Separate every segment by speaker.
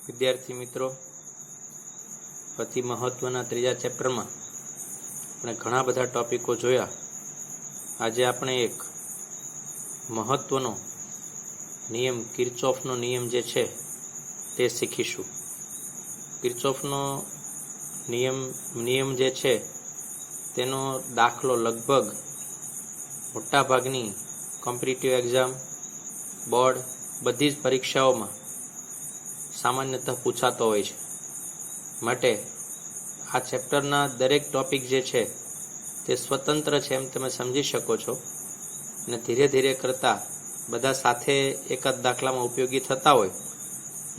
Speaker 1: વિદ્યાર્થી મિત્રો, અતિ મહત્વના ત્રીજા ચેપ્ટરમાં આપણે ઘણા બધા ટોપિકો જોયા. આજે આપણે એક મહત્વનો નિયમ, કિર્ચોફનો નિયમ જે છે તે શીખીશું. કિર્ચોફનો નિયમ જે છે તેનો દાખલો લગભગ મોટાભાગની કોમ્પિટિટિવ એક્ઝામ, બોર્ડ, બધી જ પરીક્ષાઓમાં સામાન્યતઃ પૂછાતો હોય છે. માટે આ ચેપ્ટરના દરેક ટોપિક જે છે તે સ્વતંત્ર છે એમ તમે સમજી શકો છો, અને ધીરે ધીરે કરતાં બધા સાથે એક જ દાખલામાં ઉપયોગી થતા હોય.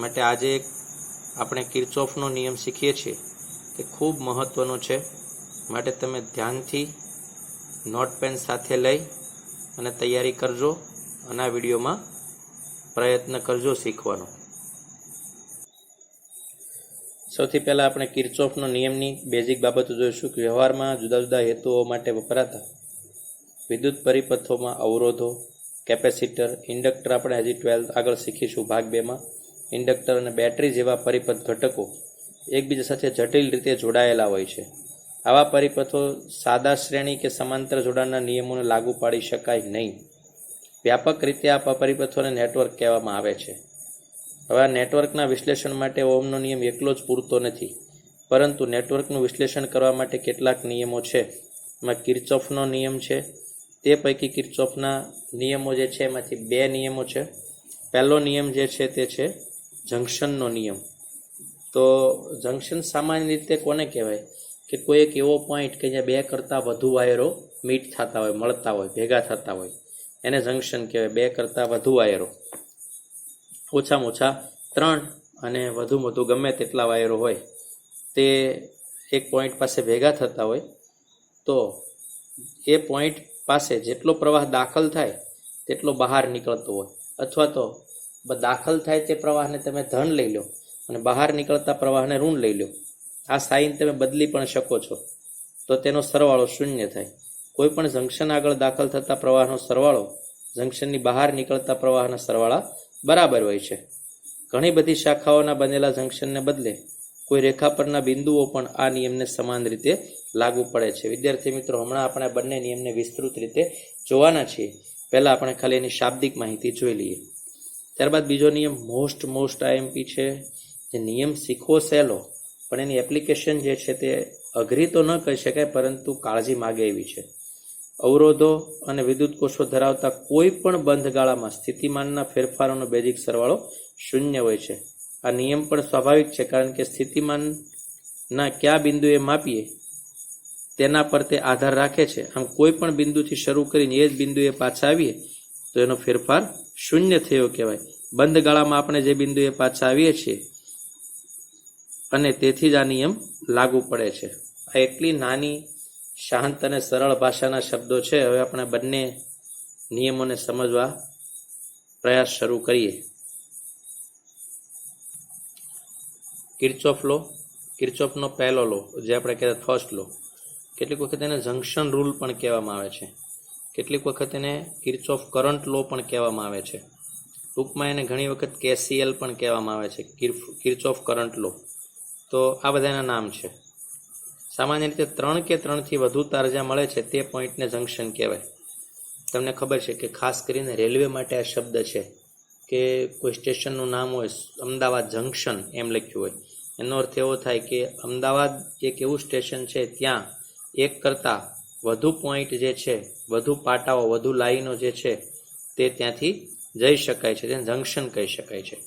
Speaker 1: માટે આજે આપણે કિર્ચોફનો નિયમ શીખીએ છીએ તે ખૂબ મહત્વનો છે. માટે તમે ધ્યાનથી નોટ પેન સાથે લઈ અને તૈયારી કરજો, અને આ વિડીયોમાં પ્રયત્ન કરજો શીખવાનો. સૌથી પહેલાં આપણે કિર્ચોફનો નિયમની બેઝિક બાબતો જોઈશું. કે વ્યવહારમાં જુદા જુદા હેતુઓ માટે વપરાતા વિદ્યુત પરિપથોમાં અવરોધો, કેપેસિટર, ઇન્ડક્ટર આપણે હજી 12 આગળ શીખીશું ભાગ 2માં. ઇન્ડક્ટર અને બેટરી જેવા પરિપથ ઘટકો એકબીજા સાથે જટિલ રીતે જોડાયેલા હોય છે. આવા પરિપથો સાદા શ્રેણી કે સમાંતર જોડાણના નિયમોને લાગુ પાડી શકાય નહીં. વ્યાપક રીતે આ પરિપથોને નેટવર્ક કહેવામાં આવે છે. હવે આ નેટવર્કના વિશ્લેષણ માટે ઓહમનો નિયમ એકલો જ પૂરતો નથી, પરંતુ નેટવર્કનું વિશ્લેષણ કરવા માટે કેટલાક નિયમો છે. એમાં કિર્ચોફનો નિયમ છે. તે પૈકી કિર્ચોફના નિયમો જે છે એમાંથી 2 નિયમો છે. પહેલો નિયમ જે છે તે છે જંક્શનનો નિયમ. તો જંક્શન સામાન્ય રીતે કોને કહેવાય? કે કોઈ એક એવો પોઈન્ટ કે જ્યાં 2 કરતાં વધુ વાયરો મીટ થતા હોય, મળતા હોય, ભેગા થતા હોય, એને જંક્શન કહેવાય. 2 કરતાં વધુ વાયરો, ઓછામાં ઓછા 3 અને વધુ ગમે તેટલા વાયરો હોય, તે એક પોઈન્ટ પાસે ભેગા થતા હોય, તો એ પોઈન્ટ પાસે જેટલો પ્રવાહ દાખલ થાય તેટલો બહાર નીકળતો હોય, અથવા તો દાખલ થાય તે પ્રવાહને તમે ધન લઈ લો અને બહાર નીકળતા પ્રવાહને ઋણ લઈ લો. આ સાઇન તમે બદલી પણ શકો છો, તો તેનો સરવાળો 0 થાય. કોઈ પણ જંક્શન આગળ દાખલ થતા પ્રવાહનો સરવાળો જંક્શનની બહાર નીકળતા પ્રવાહના સરવાળા બરાબર હોય છે. ઘણી બધી શાખાઓના બનેલા જંક્શનને બદલે કોઈ રેખા પરના બિંદુઓ પણ આ નિયમને સમાન રીતે લાગુ પડે છે. વિદ્યાર્થી મિત્રો, હમણાં આપણે બંને નિયમને વિસ્તૃત રીતે જોવાના છીએ. પહેલાં આપણે ખાલી એની શાબ્દિક માહિતી જોઈ લઈએ. ત્યારબાદ બીજો નિયમ મોસ્ટ આઈએમપી છે. જે નિયમ શીખવો સહેલો, પણ એની એપ્લિકેશન જે છે તે અઘરી તો ન કહી શકાય, પરંતુ કાળજી માગે એવી છે. અવરોધો અને વિદ્યુત કોષો ધરાવતા કોઈ પણ બંધ ગાળામાં સ્થિતિમાનના ફેરફારોનો બેઝિક સરવાળો 0 હોય છે. આ નિયમ પણ સ્વાભાવિક છે, કારણ કે સ્થિતિમાનના કયા બિંદુએ માપીએ તેના પર તે આધાર રાખે છે. આમ કોઈ પણ બિંદુથી શરૂ કરીને એ જ બિંદુએ પાછા આવીએ તો એનો ફેરફાર 0 થયો કહેવાય. બંધ ગાળામાં આપણે જે બિંદુએ પાછા આવીએ છીએ અને તેથી જ આ નિયમ લાગુ પડે છે. આ એટલી નાની, શાંત અને સરળ ભાષાના શબ્દો છે. હવે આપણે બંને નિયમોને સમજવા પ્રયાસ શરૂ કરીએ. કિર્ચોફ લો, કિર્ચોફનો પહેલો લો, જે આપણે કહેતા ફર્સ્ટ લો. કેટલીક વખત એને જંક્શન રૂલ પણ કહેવામાં આવે છે. કેટલીક વખત એને કિર્ચોફ કરંટ લો પણ કહેવામાં આવે છે. ટૂંકમાં એને ઘણી વખત KCL પણ કહેવામાં આવે છે, કિર્ચોફ કરંટ લો. તો આ બધાના નામ છે. સામાન્ય રીતે 3 કે 3થી વધુ તાર જ્યાં મળે છે તે પોઈન્ટને જંક્શન કહેવાય. તમને ખબર છે કે ખાસ કરીને રેલવે માટે આ શબ્દ છે. કે કોઈ સ્ટેશનનું નામ હોય, અમદાવાદ જંક્શન એમ લખ્યું હોય, એનો અર્થ એવો થાય કે અમદાવાદ એક એવું સ્ટેશન છે ત્યાં એક કરતાં વધુ પોઈન્ટ જે છે, વધુ પાટાઓ, વધુ લાઈનો જે છે તે ત્યાંથી જઈ શકાય છે, તેને જંક્શન કહી શકાય છે.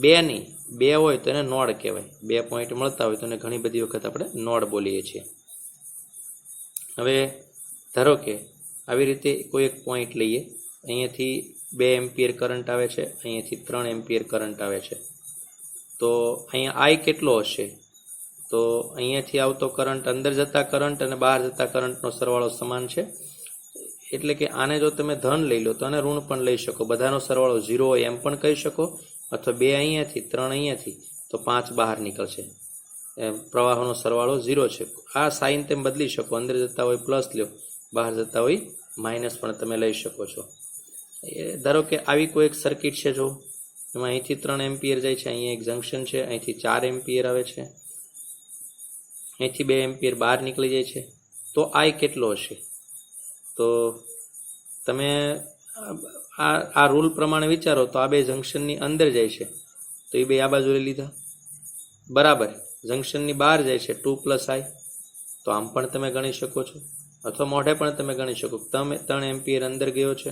Speaker 1: 2 નહીં, 2 હોય તો એને નોડ કહેવાય. 2 પોઈન્ટ મળતા હોય તો એને ઘણી બધી વખત આપણે નોડ બોલીએ છીએ. હવે ધારો કે આવી રીતે કોઈ એક પોઈન્ટ લઈએ, અહીંયાથી 2 એમ્પિયર કરંટ આવે છે, અહીંયાથી 3 એમ્પિયર કરંટ આવે છે. તો અહીંયા I કેટલો હશે? તો અહીંયાથી આવતો કરંટ, અંદર જતા કરંટ અને બહાર જતા કરંટનો સરવાળો સમાન છે. એટલે કે આને જો તમે ધન લઈ લો તો આને ઋણ પણ લઈ શકો. બધાનો સરવાળો 0 હોય એમ પણ કહી શકો, અથવા 2 અહીંયાથી, 3 અહીંયાથી, તો 5 બહાર નીકળશે. પ્રવાહોનો સરવાળો 0 છે. આ સાઇન તેમ બદલી શકો. અંદર જતા હોય પ્લસ લો, બહાર જતા હોય માઇનસ પણ તમે લઈ શકો છો. ધારો કે આવી કોઈ એક સર્કિટ છે, જો એમાં અહીંથી 3 એમ્પિયર જાય છે, અહીંયા એક જંક્શન છે, અહીંથી 4 એમ્પિયર આવે છે, અહીંથી 2 એમ્પિયર બહાર નીકળી જાય છે. તો આઈ કેટલો હશે? તો તમે આ રૂલ પ્રમાણે વિચારો તો આ બે જંક્શનની અંદર જાય છે, તો એ બે આ બાજુ લઈ લીધા, બરાબર. જંક્શનની બહાર જાય છે 2 + I, તો આમ પણ તમે ગણી શકો છો, અથવા મોઢે પણ તમે ગણી શકો. તમે 3 એમ્પિયર અંદર ગયો છે,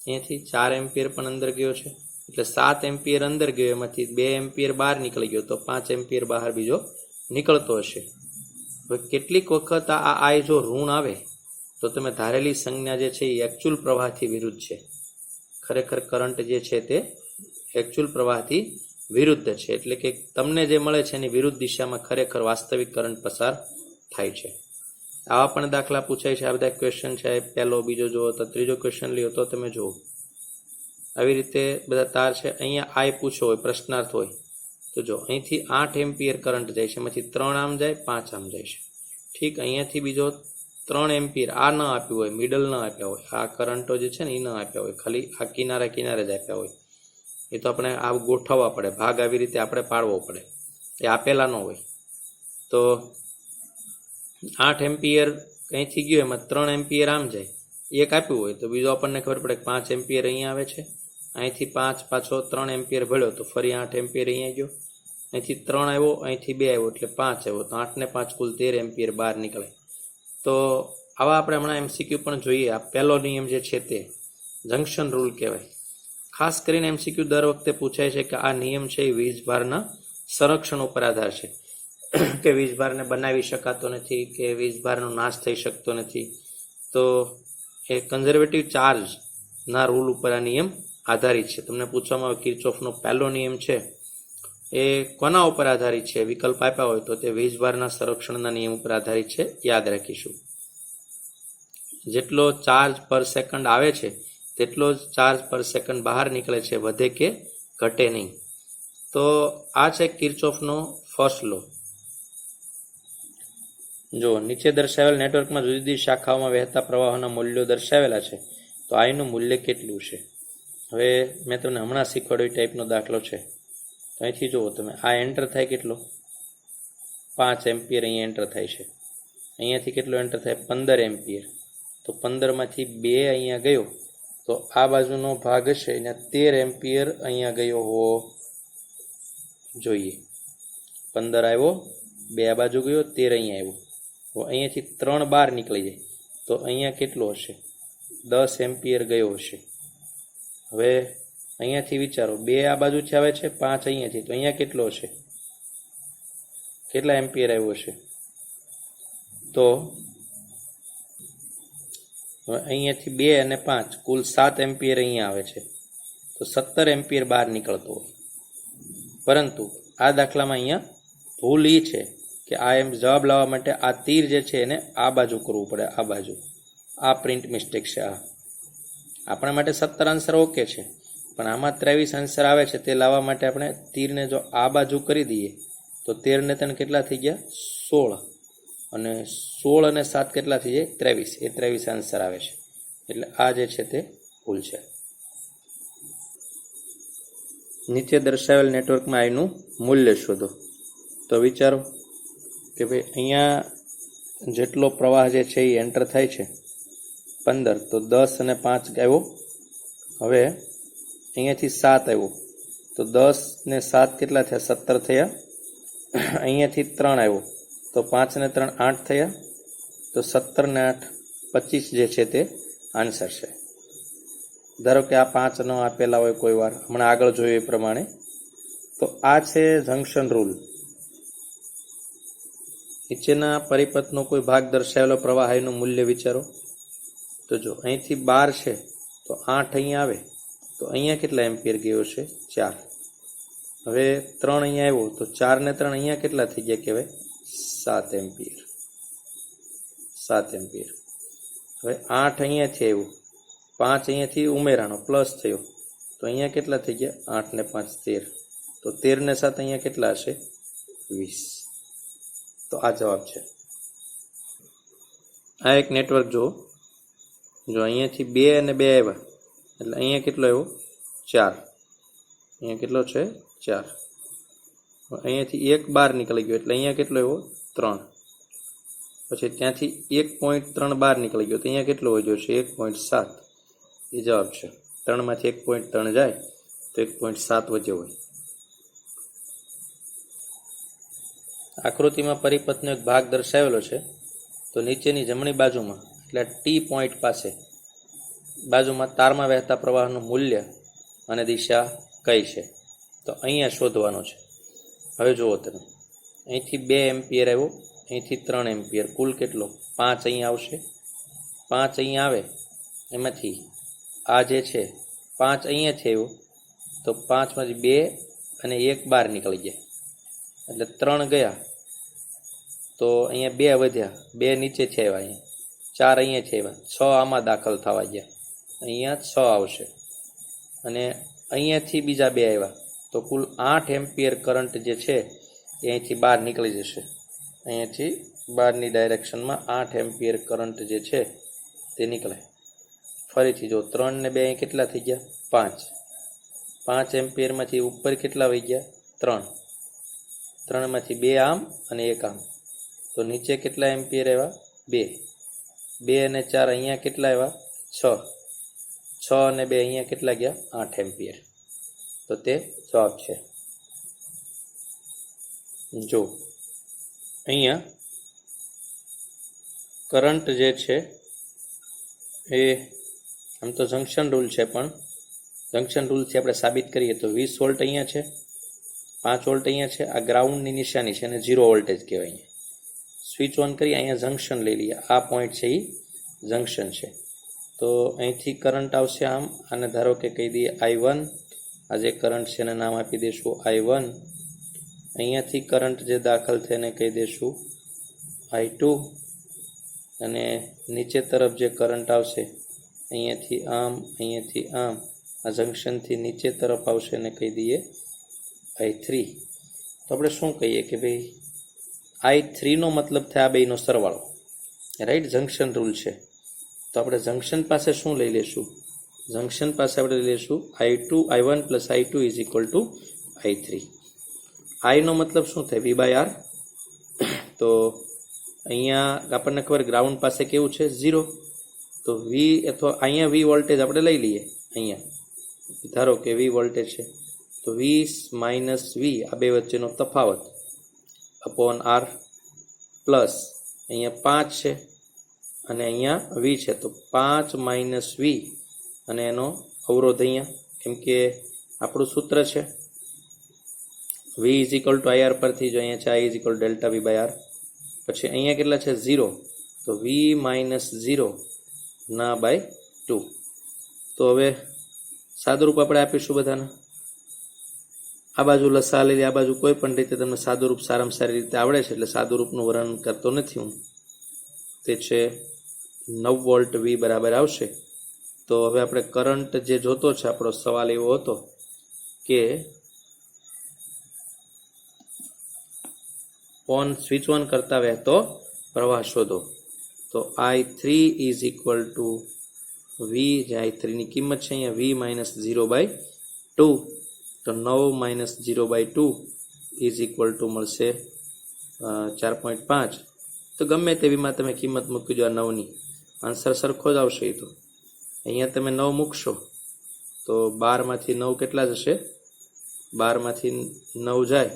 Speaker 1: અહીંયાથી 4 એમ્પિયર પણ અંદર ગયો છે, એટલે 7 એમ્પિયર અંદર ગયો, એમાંથી 2 એમ્પિયર બહાર નીકળી ગયો, તો 5 એમ્પિયર બહાર બીજો નીકળતો હશે. હવે કેટલીક વખત આ આઈ જો ઋણ આવે તો તમે ધારેલી સંજ્ઞા જે છે એ એકચ્યુઅલ પ્રવાહથી વિરુદ્ધ છે. ખરેખર કરંટ જે છે તે એકચ્યુઅલ પ્રવાહથી વિરુદ્ધ છે, એટલે કે તમને જે મળે છે એની વિરુદ્ધ દિશામાં ખરેખર વાસ્તવિક કરંટ પસાર થાય છે. આવા પણ દાખલા પૂછાય છે. આ બધા ક્વેશ્ચન છે, પહેલો બીજો જુઓ તો ત્રીજો ક્વેશ્ચન લ્યો તો તમે જુઓ. આવી રીતે બધા તાર છે. અહીંયા આઈ પૂછો હોય, પ્રશ્નાર્થ હોય, તો જો અહીંથી 8 એમ્પિયર કરંટ જાય છે, એમાંથી 3 આમ જાય, 5 આમ જાય છે. ઠીક, અહીંયાથી બીજો 3 એમ્પિયર આ ન આપ્યું હોય, મિડલ ન આપ્યા હોય, આ કરંટો જે છે ને એ ન આપ્યા હોય, ખાલી આ કિનારે કિનારે જ આપ્યા હોય, એ તો આપણે આ ગોઠવવા પડે, ભાગ આવી રીતે આપણે પાડવો પડે, એ આપેલા ન હોય. તો 8 એમ્પિયર અહીંથી ગયો, એમાં 3 એમ્પિયર આમ જાય, એક આપ્યું હોય તો બીજો આપણને ખબર પડે કે 5 એમ્પિયર અહીંયા આવે છે, અહીંથી 5 પાછો 3 એમ્પિયર ભળ્યો તો ફરી 8 એમ્પિયર અહીંયા ગયો, અહીંથી 3 આવ્યો, અહીંથી 2 આવ્યો એટલે 5 આવ્યો, તો 8 ને 5 કુલ 13 એમ્પિયર બહાર નીકળે. તો આવા આપણે હમણાં MCQ પણ જોઈએ. આ પહેલો નિયમ જે છે તે જંક્શન રૂલ કહેવાય. ખાસ કરીને MCQ દર વખતે પૂછાય છે કે આ નિયમ છે એ વીજભારના સંરક્ષણ ઉપર આધાર છે, કે વીજભારને બનાવી શકાતો નથી, કે વીજભારનો નાશ થઈ શકતો નથી. તો એ કન્ઝર્વેટિવ ચાર્જના રૂલ ઉપર આ નિયમ આધારિત છે. તમને પૂછવામાં આવે કિર્ચોફનો પહેલો નિયમ છે એ કોના ઉપર આધારિત છે, વિકલ્પ આપ્યા હોય તો તે વીજભારના સંરક્ષણના નિયમ ઉપર આધારિત છે, યાદ રાખીશું. જેટલો ચાર્જ પર સેકન્ડ આવે છે તેટલો જ ચાર્જ પર સેકન્ડ બહાર નીકળે છે, વધે કે ઘટે નહીં. તો આ છે કિર્ચોફનો ફર્સ્ટ લો. જો નીચે દર્શાવેલ નેટવર્કમાં જુદી જુદી શાખાઓમાં વહેતા પ્રવાહોના મૂલ્યો દર્શાવેલા છે, તો આઈનું મૂલ્ય કેટલું છે? હવે મેં તમને હમણાં શીખવાડ્યો એ ટાઈપનો દાખલો છે. તો અહીંથી જુઓ તમે, આ એન્ટર થાય કેટલો? 5 એમ્પિયર અહીંયા એન્ટર થાય છે. અહીંયાથી કેટલો એન્ટર થાય? 15 એમ્પિયર. તો 15માંથી 2 અહીંયા ગયો, તો આ બાજુનો ભાગ હશે એને 13 એમ્પિયર અહીંયા ગયો હોવો જોઈએ. 15 આવ્યો, 2 આ બાજુ ગયો, 13 અહીંયા આવ્યો. તો અહીંયાથી 3 બહાર નીકળી જાય, તો અહીંયા કેટલો હશે? 10 એમ્પિયર ગયો હશે. હવે અહીંયાથી વિચારો, 2 આ બાજુથી આવે છે, 5 અહીંયાથી, તો અહીંયા કેટલો હશે? કેટલા એમ્પિયર આવ્યો હશે? તો હવે અહીંયાથી 2 અને 5 કુલ 7 એમ્પિયર અહીંયા આવે છે, તો 17 એમ્પિયર બહાર નીકળતો હોય. પરંતુ આ દાખલામાં અહીંયા ભૂલ એ છે કે આ એમ જવાબ લાવવા માટે આ તીર જે છે એને આ બાજુ કરવું પડે, આ બાજુ. આ પ્રિન્ટ મિસ્ટેક છે. આપણા માટે 17 આન્સર ઓકે છે, પણ આમાં 23 આન્સર આવે છે. તે લાવવા માટે આપણે તીરને જો આ બાજુ કરી દઈએ તો 13 ને 3 કેટલા થઈ ગયા? 16. અને 16 અને 7 કેટલા થઈ જાય? 23. એ 23 આન્સર આવે છે. એટલે આ જે છે તે ભૂલ છે. નીચે દર્શાવેલ નેટવર્કમાં આઈનું મૂલ્ય શોધો. તો વિચારો કે ભાઈ અહીંયા જેટલો પ્રવાહ જે છે એ એન્ટર થાય છે 15, તો 10 અને 5 આવ્યો. હવે અહીંયાથી 7 આવ્યો, તો 10 ને 7 કેટલા થયા? 17 થયા. અહીંયાથી 3 આવ્યો, તો 5 ને 3 8 થયા. તો 17 ને 8 25 જે છે તે આન્સર છે. ધારો કે આ 5 ન આપેલા હોય કોઈ વાર, હમણાં આગળ જોયું એ પ્રમાણે. તો આ છે જંક્શન રૂલ. નીચેના પરિપથનો કોઈ ભાગ દર્શાવેલો પ્રવાહ આઈનું મૂલ્ય વિચારો. તો જો અહીંથી 12 છે, તો 8 અહીંયા આવે, તો અહીંયા કેટલા એમ્પિયર ગયો છે? 4. હવે 3 અહીંયા આવ્યો, તો 4 ને 3 અહીંયા કેટલા થઈ ગયા કહેવાય? 7 એમ્પિયર. 7 એમ્પિયર. હવે 8 અહીંયાથી આવ્યું, 5 અહીંયાથી ઉમેરાનો પ્લસ થયો, તો અહીંયા કેટલા થઈ ગયા? 8 ને 5 13. તો 13 ને 7 અહીંયા કેટલા હશે? 20. તો આ જવાબ છે. આ એક નેટવર્ક જો અહીંયાથી 2 અને 2 આવ્યા, એટલે અહીંયા કેટલો આવ્યો? 4. અહીંયા કેટલો છે 4. અહીંયાથી 1 બહાર નીકળી ગયો એટલે અહીંયા કેટલો આવ્યો 3. પછી ત્યાંથી 1.3 બહાર નીકળી ગયો તો અહીંયા કેટલો વધ્યો છે 1.7. એ જવાબ છે. 3માંથી 1.3 જાય તો 1.7 વધ્યો હોય. આકૃતિમાં પરિપથનો એક ભાગ દર્શાવેલો છે. તો નીચેની જમણી બાજુમાં એટલે ટી પોઈન્ટ પાસે બાજુમાં તારમાં વહેતા પ્રવાહનું મૂલ્ય અને દિશા કઈ છે? તો અહીંયા શોધવાનું છે. હવે જુઓ તમે, અહીંથી 2 એમ્પિયર આવ્યો, અહીંથી 3 એમ્પિયર, કુલ કેટલો 5 અહીંયા આવશે. 5 અહીંયા આવે એમાંથી આ જે છે 5 અહીંયાથી આવ્યો તો 5માંથી 2 અને 1 બહાર નીકળી ગયા એટલે 3 ગયા. તો અહીંયા 2 વધ્યા, 2 નીચેથી આવ્યા, અહીંયા 4 અહીંયાથી આવ્યા, 6 આમાં દાખલ થવા ગયા, અહીંયા 6 આવશે. અને અહીંયાથી બીજા 2 આવ્યા તો કુલ 8 એમ્પિયર કરંટ જે છે એ અહીંથી બહાર નીકળી જશે. અહીંયાથી બહારની ડાયરેક્શનમાં 8 એમ્પિયર કરંટ જે છે તે નીકળે. ફરીથી જો 3 ને 2 અહીં કેટલા થઈ ગયા 5. 5 એમ્પિયરમાંથી ઉપર કેટલા વહી ગયા 3. 3માંથી 2 આમ અને 1 આમ તો નીચે કેટલા એમ્પિયર આવ્યા 2. 2 અને 4 અહીંયા કેટલા આવ્યા 6. 6 અને 2 અહીંયા કેટલા ગયા 8 એમ્પિયર. તો તે જવાબ છે. જો અહીંયા કરંટ જે છે એ આમ તો જંક્શન રૂલ છે, પણ જંક્શન રૂલથી આપણે સાબિત કરીએ તો 20 વોલ્ટ અહીંયા છે, 5 વોલ્ટ અહીંયા છે, આ ગ્રાઉન્ડની નિશાની છે અને 0 વોલ્ટેજ કહેવાય. અહીંયા સ્વિચ ઓન કરી અહીંયા જંક્શન લઈ લઈએ. આ પોઈન્ટ છે એ જંક્શન છે. તો અહીંથી કરંટ આવશે આમ, અને ધારો કે કહી દઈએ I1. આ જે કરંટ છે એને નામ આપી દઈશું I1. અહીંયાથી કરંટ જે દાખલ થઈને કહી દઈશું I2. અને નીચે તરફ જે કરંટ આવશે અહીંયાથી આમ, અહીંયાથી આમ, આ જંક્શનથી નીચે તરફ આવશે અને કહી દઈએ I3. તો આપણે શું કહીએ કે ભાઈ I3 નો મતલબ થાય આ બેનો સરવાળો, રાઈટ? જંક્શન રૂલ છે. તો આપણે જંક્શન પાસે શું લઈ લેશું? જંક્શન પાસે આપણે લઈ લેશું I1 plus I2 is equal to I3. I નો મતલબ શું થાય V/R. તો અહીંયા આપણને ખબર ગ્રાઉન્ડ પાસે કેવું છે 0. તો V અથવા અહીંયા V વોલ્ટેજ આપણે લઈ લઈએ. અહીંયા ધારો કે V વોલ્ટેજ છે તો V માઇનસ V આ બે વચ્ચેનો તફાવત અપોન R પ્લસ અહીંયા 5 છે અને અહીંયા V છે તો 5 માઇનસ V અને એનો અવરોધ અહીંયા, કેમ કે આપણું સૂત્ર છે V is equal to IR પરથી જો અહીંયા છે I is equal delta V/R. પછી અહીંયા કેટલા છે 0 તો V માઇનસ 0 ના બાય 2. તો હવે સાદુરૂપ આપણે આપીશું બધાને. આ બાજુ લસા લઈ આ બાજુ કોઈ પણ રીતે તમને સાદુરૂપ સારામાં સારી રીતે આવડે છે એટલે સાદુરૂપનું વર્ણન કરતો નથી હું. તે છે 9 વોલ્ટ V બરાબર આવશે. તો હવે આપણે કરંટ જે જોતો છે, આપણો સવાલ એવો હતો કે સ્વિચ ઓન કરતા વહેતો પ્રવાહ શોધો. તો I3 is equal to V, જે I3 ની કિંમત છે અહીંયા V માઇનસ 0/2. તો 9 માઇનસ 0/2 ઇઝ ઇક્વલ ટુ મળશે 4.5. તો ગમે તેવીમાં તમે કિંમત મૂકી દો આ 9ની, આન્સર સરખો જ આવશે. તો અહીંયા તમે 9 મૂકશો તો 12માંથી 9 કેટલા જશે? 12માંથી 9 જાય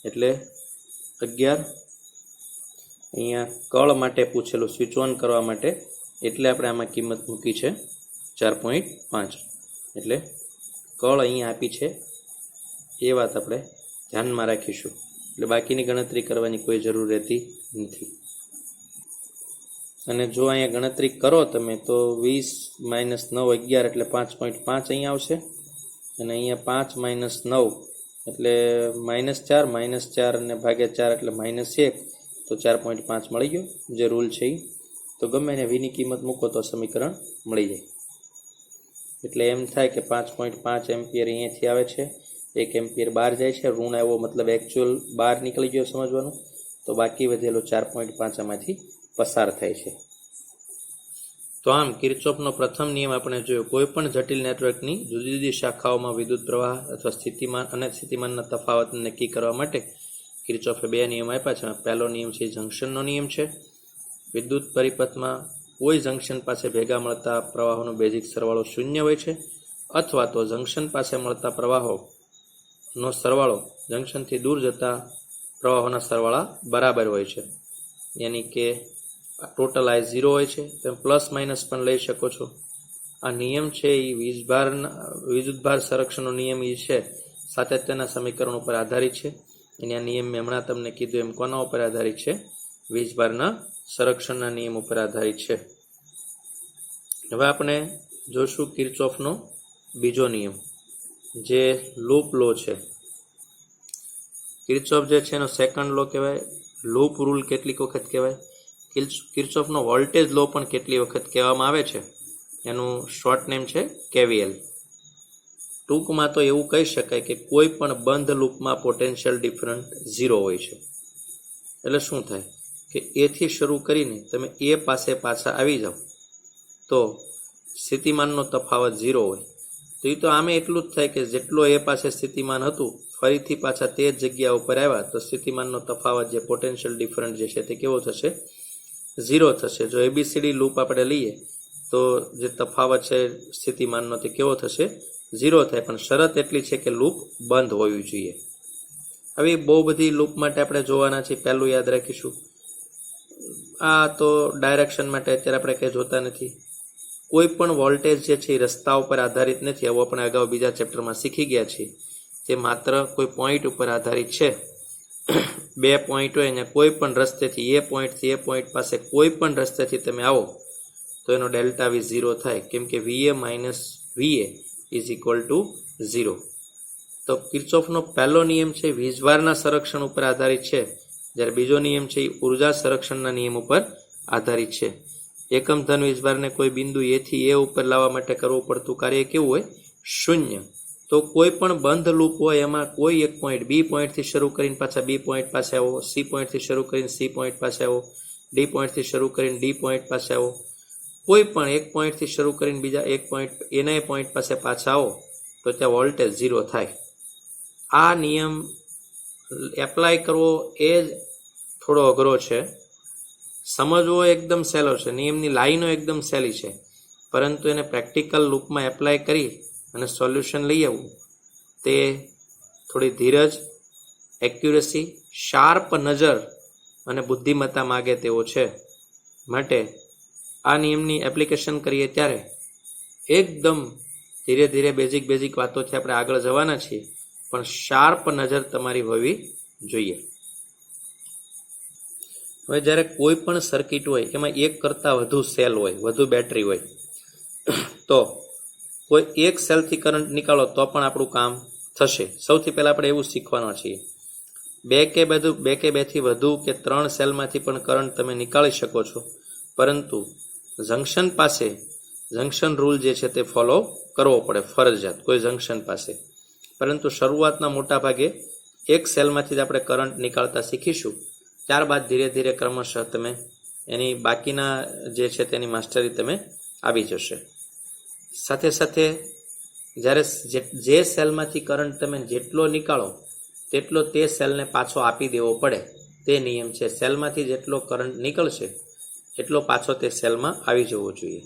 Speaker 1: એટલે 11. અહીંયા કળ માટે પૂછેલું, સ્વિચ ઓન કરવા માટે, એટલે આપણે આમાં કિંમત મૂકી છે 4.5. એટલે કળ અહીંયા આપી છે એ વાત આપણે ધ્યાનમાં રાખીશું. એટલે બાકીની ગણતરી કરવાની કોઈ જરૂર રહેતી નથી. અને જો અહીંયા ગણતરી કરો તમે તો 20 માઇનસ 9 11 એટલે 5.5 અહીંયા આવશે. અને અહીંયા 5 માઇનસ 9 એટલે -4 અને ભાગ્યા 4 એટલે -1. તો 4.5 મળી ગયો, જે રૂલ છે એ. તો ગમે એને વીની કિંમત મૂકો તો સમીકરણ મળી જાય. એટલે એમ થાય કે 5.5 એમ્પિયર અહીંયાથી આવે છે, 1 એમ્પિયર બહાર જાય છે, ઋણ આવ્યો મતલબ એકચ્યુઅલ બહાર નીકળી ગયો સમજવાનું. તો બાકી વધેલો 4.5 આમાંથી પસાર થાય છે. તો આમ કિર્ચોફનો પ્રથમ નિયમ આપણે જોયો, કોઈ પણ જટિલ નેટવર્કની જુદી જુદી શાખાઓમાં વિદ્યુત પ્રવાહ અથવા સ્થિતિમાન અને સ્થિતિમાનના તફાવતને નક્કી કરવા માટે કિર્ચોફે બે નિયમ આપ્યા છે. પહેલો નિયમ છે જંક્શનનો નિયમ છે. વિદ્યુત પરિપથમાં કોઈ જંક્શન પાસે ભેગા મળતા પ્રવાહોનો બેઝિક સરવાળો શૂન્ય હોય છે, અથવા તો જંક્શન પાસે મળતા પ્રવાહોનો સરવાળો જંક્શનથી દૂર જતા પ્રવાહોના સરવાળા બરાબર હોય છે, યાની કે ટોટલ આઈ 0 હોય છે. તમે પ્લસ માઇનસ પણ લઈ શકો છો. આ નિયમ છે એ વિદ્યુતભાર સંરક્ષણનો નિયમ એ છે, સાતત્યના સમીકરણ ઉપર આધારિત છે. અને આ નિયમ મેં હમણાં તમને કીધું એમ કોના ઉપર આધારિત છે? વીજભારના સંરક્ષણના નિયમ ઉપર આધારિત છે. હવે આપણે જોશું કિર્ચોફનો બીજો નિયમ, જે લૂપ લો છે. કિર્ચોફ જે છે એનો સેકન્ડ લો કહેવાય. લૂપ રૂલ કેટલીક વખત કહેવાય. કિર્ચોફનો વોલ્ટેજ લો પણ કેટલી વખત કહેવામાં આવે છે. એનું શોર્ટ નેમ છે કેવીએલ. ટૂંકમાં તો એવું કહી શકાય કે કોઈ પણ બંધ લૂપમાં પોટેન્શિયલ ડિફરન્ટ 0 હોય છે. એટલે શું થાય કે એથી શરૂ કરીને તમે એ પાસે પાછા આવી જાઓ તો સ્થિતિમાનનો તફાવત 0 હોય. તો એ તો આમે એટલું જ થાય કે જેટલો એ પાસે સ્થિતિમાન હતું ફરીથી પાછા તે જ જગ્યા ઉપર આવ્યા તો સ્થિતિમાનનો તફાવત જે પોટેન્શિયલ ડિફરન્ટ જે છે તે કેવો થશે? 0 થશે. જો એબીસીડી લૂપ આપણે લઈએ તો જે તફાવત છે સ્થિતિમાનનો તે કેવો થશે? 0 થાય. પણ શરત એટલી છે કે લૂપ બંધ હોવી જોઈએ. હવે બહુ બધી લૂપ માટે આપણે જોવાના છે. પહેલું યાદ રાખીશું, આ તો ડાયરેક્શન માટે અત્યારે આપણે કંઈ જોતા નથી. કોઈ પણ વોલ્ટેજ જે છે એ રસ્તા ઉપર આધારિત નથી. આવું આપણે અગાઉ બીજા ચેપ્ટરમાં શીખી ગયા છીએ. તે માત્ર કોઈ પોઈન્ટ ઉપર આધારિત છે. બે પોઈન્ટ હોય અને કોઈ પણ રસ્તેથી એ પોઈન્ટ પાસે કોઈ પણ રસ્તેથી તમે આવો તો એનો ડેલ્ટા વી 0 થાય, કેમ કે VA minus VA is equal to 0. તો કિર્ચોફનો પહેલો નિયમ છે વીજભારના સંરક્ષણ ઉપર આધારિત છે, જ્યારે બીજો નિયમ છે એ ઉર્જા સંરક્ષણના નિયમ ઉપર આધારિત છે. એકમ ધન વીજભારને કોઈ બિંદુ એ થી એ ઉપર લાવવા માટે કરવું પડતું કાર્ય કેવું હોય? શૂન્ય. તો કોઈ પણ બંધ લૂપ હોય એમાં કોઈ એક પોઈન્ટ બી પોઈન્ટથી શરૂ કરીને પાછા બી પોઈન્ટ પાસે આવો, સી પોઈન્ટથી શરૂ કરીને સી પોઈન્ટ પાસે આવો, ડી પોઈન્ટથી શરૂ કરીને ડી પોઈન્ટ પાસે આવો, કોઈ પણ એક પોઈન્ટથી શરૂ કરીને બીજા એક પોઈન્ટ એના પોઈન્ટ પાસે પાછા આવો તો ત્યાં વોલ્ટેજ 0 થાય. આ નિયમ એપ્લાય કરવો એ જ થોડો અઘરો છે. સમજવો એકદમ સહેલો છે. નિયમની લાઈનો એકદમ સહેલી છે, પરંતુ એને પ્રેક્ટિકલ લૂપમાં એપ્લાય કરી અને સોલ્યુશન લઈ આવવું તે થોડી ધીરજ, એક્યુરેસી, શાર્પ નજર અને બુદ્ધિમત્તા માગે તેવો છે. માટે આ નિયમની એપ્લિકેશન કરીએ ત્યારે એકદમ ધીરે ધીરે બેઝિક વાતોથી આપણે આગળ જવાના છીએ, પણ શાર્પ નજર તમારી હોવી જોઈએ. હવે જ્યારે કોઈ પણ સર્કિટ હોય એમાં એક કરતાં વધુ સેલ હોય, વધુ બેટરી હોય, તો કોઈ એક સેલથી કરંટ નીકાળો તો પણ આપણું કામ થશે. સૌથી પહેલાં આપણે એવું શીખવાના છીએ. બે કે બેથી વધુ કે 3 સેલમાંથી પણ કરંટ તમે નીકાળી શકો છો, પરંતુ જંક્શન પાસે જંક્શન રૂલ જે છે તે ફોલો કરવો પડે ફરજિયાત કોઈ જંક્શન પાસે. પરંતુ શરૂઆતના મોટા ભાગે એક સેલમાંથી જ આપણે કરંટ નીકાળતા શીખીશું. ત્યારબાદ ધીરે ધીરે ક્રમશઃ તમે એની બાકીના જે છે તેની માસ્ટરી તમે આવી જશે. સાથે સાથે જ્યારે જે સેલમાંથી કરંટ તમે જેટલો નીકાળો તેટલો તે સેલને પાછો આપી દેવો પડે. તે નિયમ છે. સેલમાંથી જેટલો કરંટ નીકળશે એટલો પાછો તે સેલમાં આવી જવો જોઈએ.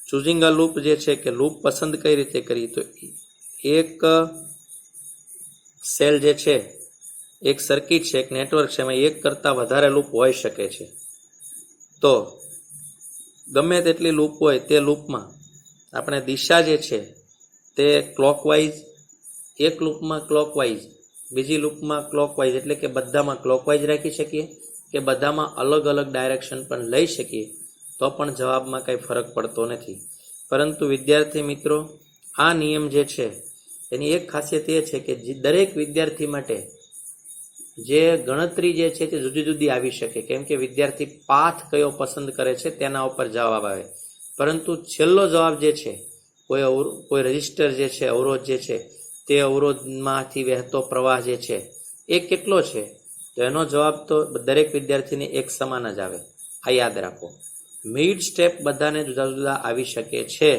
Speaker 1: ચૂઝિંગ અ લૂપ જે છે કે લૂપ પસંદ કઈ રીતે કરી, તો એક સેલ જે છે, એક સર્કિટ છે, એક નેટવર્ક છે, એમાં એક કરતાં વધારે લૂપ હોઈ શકે છે. તો ગમે તેટલી લૂપ હોય તે લૂપમાં આપણે દિશા જે છે તે ક્લોકવાઇઝ, એક લૂપમાં ક્લોકવાઇઝ, બીજી લૂપમાં ક્લોકવાઇઝ, એટલે કે બધામાં ક્લોકવાઇઝ રાખી શકીએ કે બધામાં અલગ અલગ ડાયરેક્શન પણ લઈ શકીએ તો પણ જવાબમાં કંઈ ફરક પડતો નથી. પરંતુ વિદ્યાર્થી મિત્રો, આ નિયમ જે છે એની એક ખાસિયત એ છે કે દરેક વિદ્યાર્થી માટે જે ગણતરી જે છે તે જુદી જુદી આવી શકે, કેમ કે વિદ્યાર્થી પાથ કયો પસંદ કરે છે તેના ઉપર જવાબ આવે. પરંતુ છેલ્લો જવાબ જે છે, કોઈ રજિસ્ટર જે છે, અવરોધ જે છે, તે અવરોધમાંથી વહેતો પ્રવાહ જે છે એ કેટલો છે, તો એનો જવાબ તો દરેક વિદ્યાર્થીને એક સમાન જ આવે. આ યાદ રાખો. મિડ સ્ટેપ બધાને જુદા જુદા આવી શકે છે.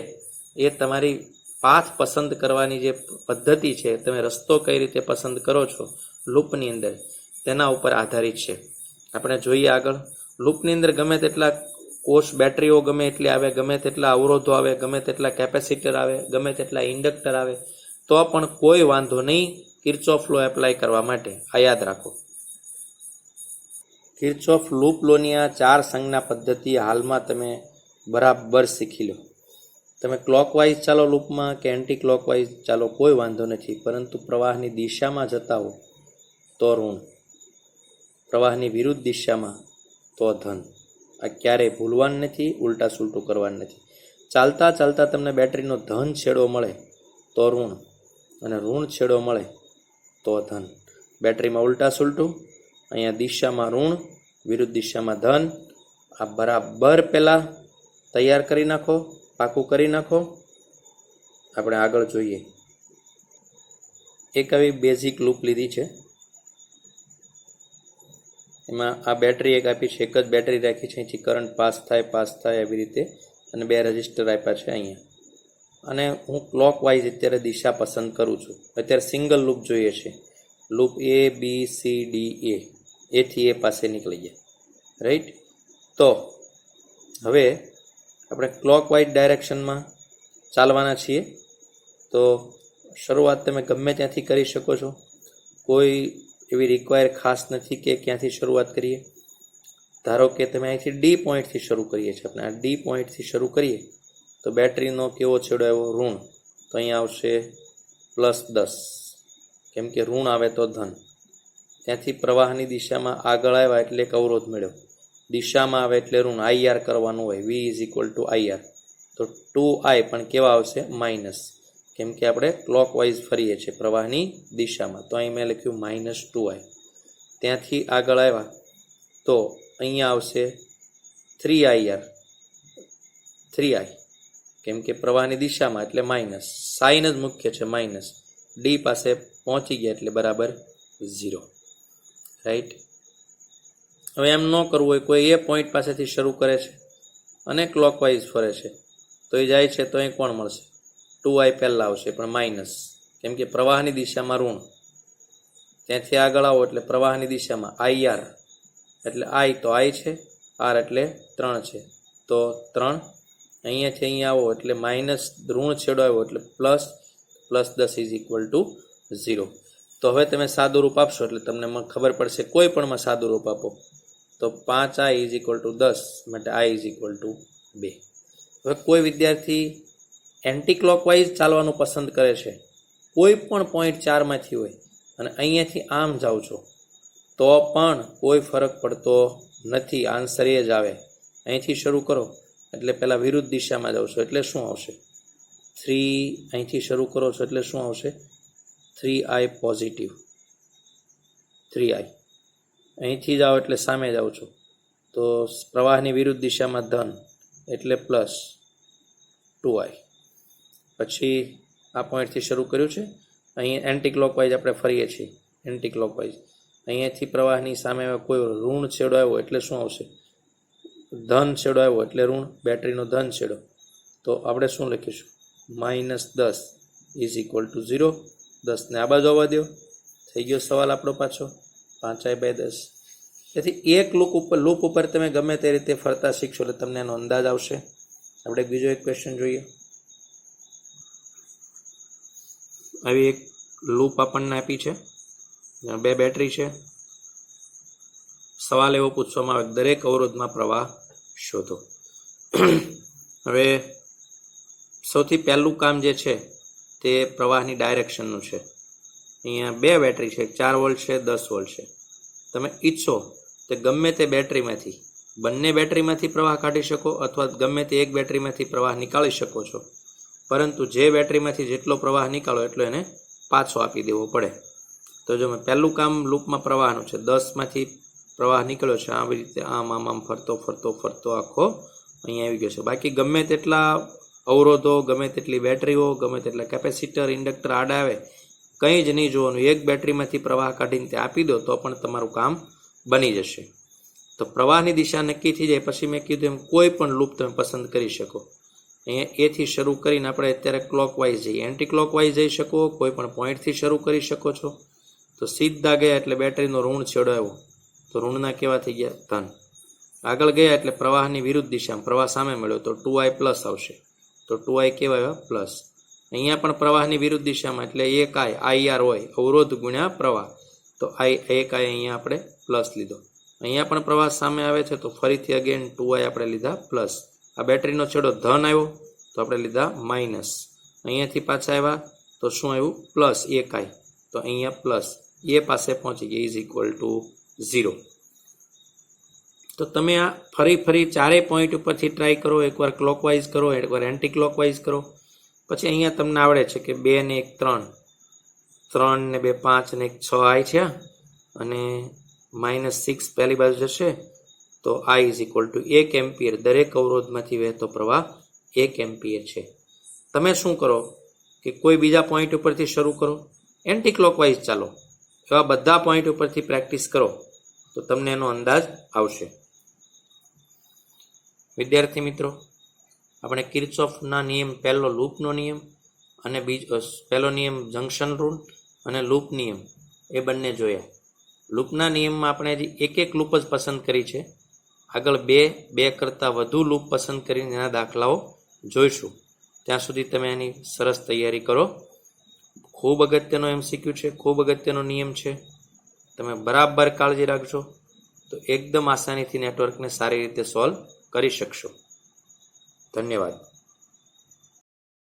Speaker 1: એ તમારી પાથ પસંદ કરવાની જે પદ્ધતિ છે, તમે રસ્તો કઈ રીતે પસંદ કરો છો લૂપની અંદર, તેના ઉપર આધારિત છે. આપણે જોઈએ આગળ. લૂપની અંદર ગમે તેટલા કોષ બેટરીઓ ગમે એટલી આવે, ગમે તેટલા અવરોધો આવે, ગમે તેટલા કેપેસિટર આવે, ગમે તેટલા ઇન્ડક્ટર આવે, તો પણ કોઈ વાંધો નહીં કિર્ચોફ લો એપ્લાય કરવા માટે. આ યાદ રાખો. કિર્ચોફ લૂપ લોની આ 4 સંજ્ઞા પદ્ધતિ હાલમાં તમે બરાબર શીખી લો. તમે ક્લોકવાઇઝ ચાલો લૂપમાં કે એન્ટી ક્લોકવાઇઝ ચાલો, કોઈ વાંધો નથી, પરંતુ પ્રવાહની દિશામાં જતા હો તો ઋણ, પ્રવાહની વિરુદ્ધ દિશામાં તો ધન. આ ક્યારેય ભૂલવાનું નથી, ઉલટા સુલટું કરવાનું નથી. ચાલતા ચાલતા તમને બેટરીનો ધન છેડો મળે તો ઋણ, અને ઋણ છેડો મળે તો ધન. બેટરીમાં ઉલટા સુલટું, અહીંયા દિશામાં ઋણ, વિરુદ્ધ દિશામાં ધન. આ બરાબર પહેલાં તૈયાર કરી નાખો, પાકું કરી નાખો. આપણે આગળ જોઈએ. એક આવી બેઝિક લૂપ લીધી છે, એમાં આ બેટરી એક આપી છે, એક જ બેટરી રાખી છે. અહીંથી કરંટ પાસ થાય એવી રીતે, અને 2 રજિસ્ટર આપ્યા છે અહીંયા. અને હું ક્લોકવાઇઝ અત્યારે દિશા પસંદ કરું છું. અત્યારે સિંગલ લૂપ જોઈએ છે. Loop A B C D A, એથી એ પાસે નીકળી ગયા, રાઈટ. તો હવે આપણે ક્લોકવાઇઝ ડાયરેક્શનમાં ચાલવાના છીએ. તો શરૂઆત તમે ગમે ત્યાંથી કરી શકો છો, કોઈ એવી રિક્વાયર ખાસ નથી કે ક્યાંથી શરૂઆત કરીએ. ધારો કે તમે અહીંથી ડી પોઈન્ટથી શરૂ કરીએ છીએ. આપણે આ ડી પોઈન્ટથી શરૂ કરીએ તો બેટરીનો કેવો છેડો આવ્યો? ઋણ. તો અહીંયા આવશે +10, કેમ કે ઋણ આવે તો ધન. ત્યાંથી પ્રવાહની દિશામાં આગળ આવ્યા એટલે એક અવરોધ મળ્યો. દિશામાં આવે એટલે ઋણ, IR કરવાનું હોય, V = IR. તો 2I પણ કેવા આવશે? માઇનસ, કેમ કે આપણે ક્લોકવાઇઝ ફરીએ છીએ પ્રવાહની દિશામાં. તો અહીં મેં લખ્યું -2I. ત્યાંથી આગળ આવ્યા તો અહીંયા આવશે 3IR, 3I, કેમ કે પ્રવાહની દિશામાં એટલે માઇનસ. સાઇન જ મુખ્ય છે, માઇનસ. ડી પાસે પહોંચી ગયા એટલે બરાબર 0, રાઈટ. હવે એમ ન કરવું હોય, કોઈ એ પોઈન્ટ પાસેથી શરૂ કરે છે અને ક્લોકવાઇઝ ફરે છે, તો એ જાય છે તો અહીં કોણ મળશે? 2I પહેલાં આવશે, પણ માઇનસ, કેમ કે પ્રવાહની દિશામાં ઋણ. ત્યાંથી આગળ આવો એટલે પ્રવાહની દિશામાં IR, એટલે I તો I છે, R એટલે 3 છે, તો 3. અહીંયાથી અહીંયા આવો એટલે માઇનસ, ઋણ છેડો આવ્યો એટલે +10 = 0. તો હવે તમે સાદું રૂપ આપશો એટલે તમને ખબર પડશે. કોઈ પણમાં સાદું રૂપ આપો તો 5I = 10, માટે I = 2. હવે કોઈ વિદ્યાર્થી એન્ટી ક્લોકવાઇઝ ચાલવાનું પસંદ કરે છે, કોઈ પણ પોઈન્ટ 4માંથી હોય, અને અહીંયાથી આમ જાઓ છો તો પણ કોઈ ફરક પડતો નથી, આન્સર એ જ આવે. અહીંથી શરૂ કરો એટલે પહેલાં વિરુદ્ધ દિશામાં જાઓ છો એટલે શું આવશે? 3. અહીંથી શરૂ કરો છો એટલે શું આવશે? 3I positive, 3I. અહીંથી જાઓ એટલે સામે જાઓ છો તો પ્રવાહની વિરુદ્ધ દિશામાં ધન એટલે +2I. પછી આ પોઈન્ટથી શરૂ કર્યું છે, અહીં એન્ટી ક્લોકવાઇઝ આપણે ફરીએ છીએ, એન્ટી ક્લોકવાઇઝ. અહીંયાથી પ્રવાહની સામે કોઈ ઋણ છેડો આવ્યો એટલે શું આવશે? ધન છેડો આવ્યો એટલે ઋણ, બેટરીનો ધન છેડો. તો આપણે શું લખીશું? -10 = 0. 10 ને આ બાજુ આવવા દો, થઈ ગયો સવાલ આપણો પાછો 5I/10. તેથી એક લૂપ ઉપર તમે ગમે તે રીતે ફરતા શીખશો એટલે તમને એનો અંદાજ આવશે. આપણે બીજો એક ક્વેશ્ચન જોઈએ. આવી એક લૂપ આપણને આપી છે, 2 બેટરી છે. સવાલ એવો પૂછવામાં આવે, દરેક અવરોધમાં પ્રવાહ શોધો. હવે સૌથી પહેલું કામ જે છે તે પ્રવાહની ડાયરેક્શનનું છે. અહીંયા 2 બેટરી છે, 4 વોલ્ટ છે, 10 વોલ્ટ છે. તમે ઈચ્છો તે ગમે તે બેટરીમાંથી, બંને બેટરીમાંથી પ્રવાહ કાઢી શકો, અથવા ગમે તે એક બેટરીમાંથી પ્રવાહ નીકાળી શકો છો. પરંતુ જે બેટરીમાંથી જેટલો પ્રવાહ નીકાળો એટલો એને પાછો આપી દેવો પડે. તો જો મેં પહેલું કામ લૂપમાં પ્રવાહનું છે, 10માંથી પ્રવાહ નીકળ્યો છે, આવી રીતે આમ ફરતો આખો અહીંયા આવી ગયો છે. બાકી ગમે તેટલા અવરોધો, ગમે તેટલી બેટરીઓ, ગમે તેટલા કેપેસિટર, ઇન્ડક્ટર આડા આવે, કંઈ જ નહીં જોવાનું. એક બેટરીમાંથી પ્રવાહ કાઢીને તે આપી દો તો પણ તમારું કામ બની જશે. તો પ્રવાહની દિશા નક્કી થઈ જાય પછી મેં કીધું એમ કોઈ પણ લૂપ તમે પસંદ કરી શકો. અહીંયા એથી શરૂ કરીને આપણે અત્યારે ક્લોકવાઇઝ જઈએ, એન્ટી ક્લોકવાઇઝ જઈ શકો, કોઈ પણ પોઈન્ટથી શરૂ કરી શકો છો. તો સીધા ગયા એટલે બેટરીનો ઋણ છેડો આવ્યો તો ઋણના કેવા થઈ ગયા? ધન. આગળ ગયા એટલે પ્રવાહની વિરુદ્ધ દિશામાં પ્રવાહ સામે મળ્યો તો 2i પ્લસ આવશે, તો 2i કેવા આવ્યા? પ્લસ. અહીંયા પણ પ્રવાહની વિરુદ્ધ દિશામાં એટલે 1i IR હોય, અવરોધ ગુણ્યા પ્રવાહ, તો 1i અહીંયા આપણે પ્લસ લીધો. અહીંયા પણ પ્રવાહ સામે આવે છે તો ફરીથી અગેન 2i આપણે લીધા પ્લસ. આ બેટરીનો છેડો ધન આવ્યો તો આપણે લીધા માઇનસ. અહીંયાથી પાછા આવ્યા તો શું આવ્યું? પ્લસ 1i, તો અહીંયા પ્લસ એ પાસે પહોંચી ગયા, ઇઝ ઇક્વલ ટુ 0. તો તમે આ ફરી ચારેય પોઈન્ટ ઉપરથી ટ્રાય કરો, એકવાર ક્લોકવાઇઝ કરો, એકવાર એન્ટી ક્લોકવાઇઝ કરો. પછી અહીંયા તમને આવડે છે કે 2 ને 1 3, 3 ને 2 5 ને 1 6i છે, અને -6 પહેલી બાજુ જશે તો i is equal to 1 ampere. દરેક અવરોધમાંથી વહેતો પ્રવાહ 1 એમ્પિયર છે. તમે શું કરો કે કોઈ બીજા પોઈન્ટ ઉપરથી શરૂ કરો, એન્ટી ક્લોકવાઇઝ ચાલો, એવા બધા પોઈન્ટ ઉપરથી પ્રેક્ટિસ કરો તો તમને એનો અંદાજ આવશે. વિદ્યાર્થી મિત્રો, આપણે કિર્ચોફના નિયમ, પહેલો લૂપનો નિયમ અને પહેલો નિયમ જંકશન રૂલ અને લૂપ નિયમ એ બંને જોયા. લૂપના નિયમમાં આપણે હજી એક લૂપ જ પસંદ કરી છે. આગળ બે કરતાં વધુ લૂપ પસંદ કરીને એના દાખલાઓ જોઈશું. ત્યાં સુધી તમે એની સરસ તૈયારી કરો. ખૂબ અગત્યનો MCQ છે, ખૂબ અગત્યનો નિયમ છે. તમે બરાબર કાળજી રાખજો તો એકદમ આસાનીથી નેટવર્કને સારી રીતે સોલ્વ કરી શકશો. ધન્યવાદ.